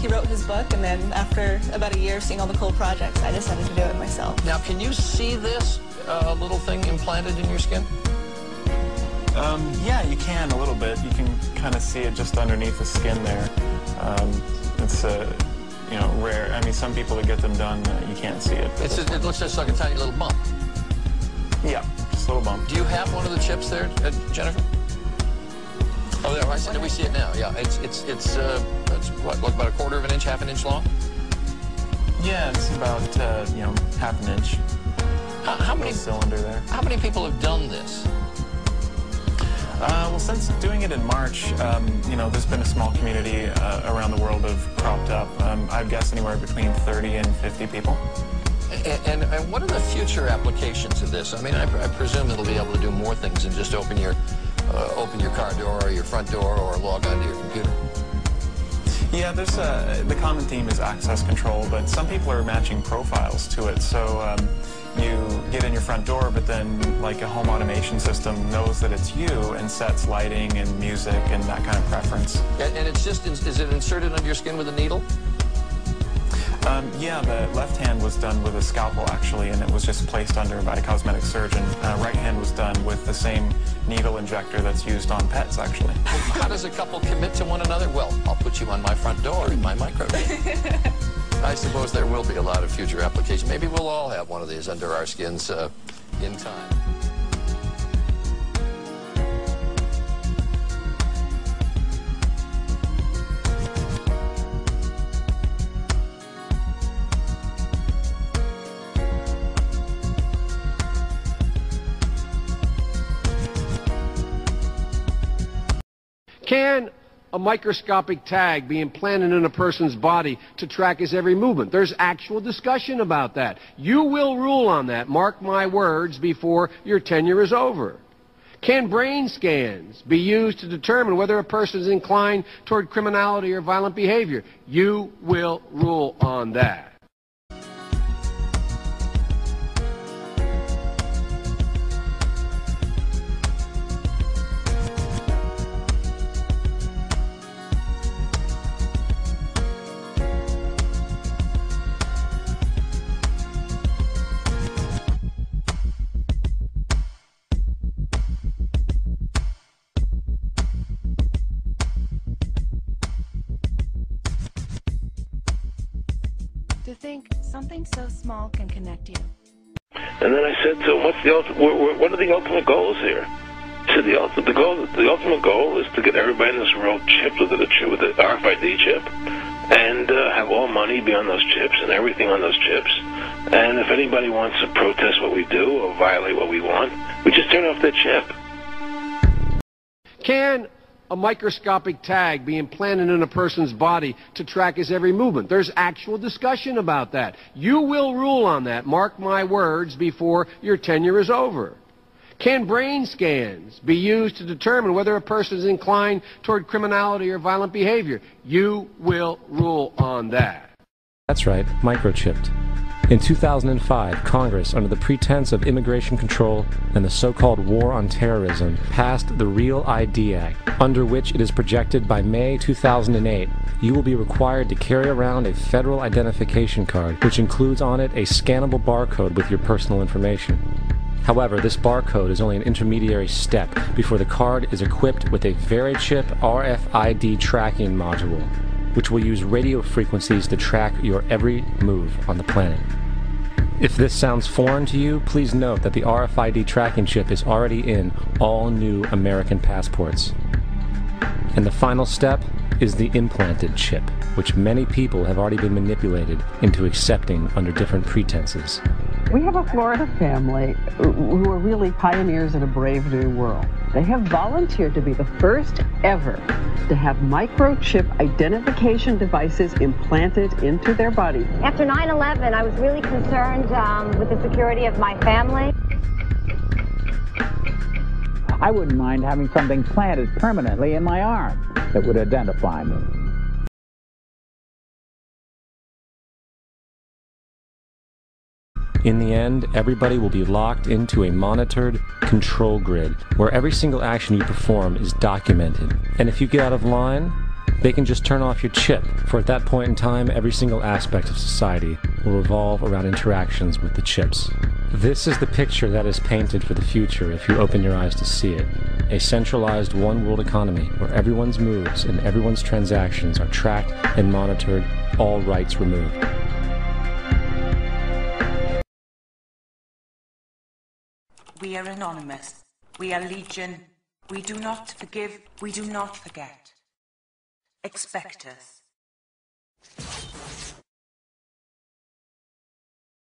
he wrote his book, and then after about a year of seeing all the cool projects, I decided to do it myself. Now, can you see this little thing implanted in your skin? Yeah, you can a little bit. You can kind of see it just underneath the skin there. It's you know, rare. I mean, some people that get them done, you can't see it. It looks just like a tiny little bump. Yeah, just a little bump. Do you have one of the chips there, Jennifer? Oh, there, I see, we see it now. Yeah, it's what, about a quarter of an inch, half an inch long? Yeah, it's about you know, half an inch. How many cylinder there? How many people have done this? Well, since doing it in March, you know, there's been a small community around the world have cropped up. I'd guess anywhere between 30 and 50 people. And what are the future applications of this? I mean, I presume it'll be able to do more things than just open your car door or your front door or log onto your computer. Yeah, there's the common theme is access control, but some people are matching profiles to it. So you get in your front door, but then like a home automation system knows that it's you and sets lighting and music and that kind of preference. And it's just, is it inserted under your skin with a needle? Yeah, the left hand was done with a scalpel actually, and it was just placed under by a cosmetic surgeon. Right hand was done with the same needle injector that's used on pets actually. How does a couple commit to one another? Well, I'll put you on my front door in my microchip. I suppose there will be a lot of future applications. Maybe we'll all have one of these under our skins in time. Can a microscopic tag be implanted in a person's body to track his every movement? There's actual discussion about that. You will rule on that, mark my words, before your tenure is over. Can brain scans be used to determine whether a person is inclined toward criminality or violent behavior? You will rule on that. To think something so small can connect you. And then I said to him, what are the ultimate goals here? He said, the ultimate goal is to get everybody in this world chipped with the RFID chip and have all money be on those chips and everything on those chips. And if anybody wants to protest what we do or violate what we want, we just turn off that chip. Can a microscopic tag be implanted in a person's body to track his every movement? There's actual discussion about that. You will rule on that, mark my words, before your tenure is over. Can brain scans be used to determine whether a person is inclined toward criminality or violent behavior? You will rule on that. That's right, microchipped. In 2005, Congress, under the pretense of immigration control and the so-called war on terrorism, passed the REAL ID Act, under which it is projected by May 2008, you will be required to carry around a federal identification card, which includes on it a scannable barcode with your personal information. However, this barcode is only an intermediary step before the card is equipped with a VeriChip RFID tracking module, which will use radio frequencies to track your every move on the planet. If this sounds foreign to you, please note that the RFID tracking chip is already in all new American passports. And the final step is the implanted chip, which many people have already been manipulated into accepting under different pretenses. We have a Florida family who are really pioneers in a brave new world. They have volunteered to be the first ever to have microchip identification devices implanted into their body. After 9/11, I was really concerned with the security of my family. I wouldn't mind having something planted permanently in my arm that would identify me. In the end, everybody will be locked into a monitored control grid where every single action you perform is documented. And if you get out of line, they can just turn off your chip, for at that point in time, every single aspect of society will revolve around interactions with the chips. This is the picture that is painted for the future if you open your eyes to see it. A centralized one-world economy where everyone's moves and everyone's transactions are tracked and monitored, all rights removed. We are anonymous. We are legion. We do not forgive. We do not forget. Expect us.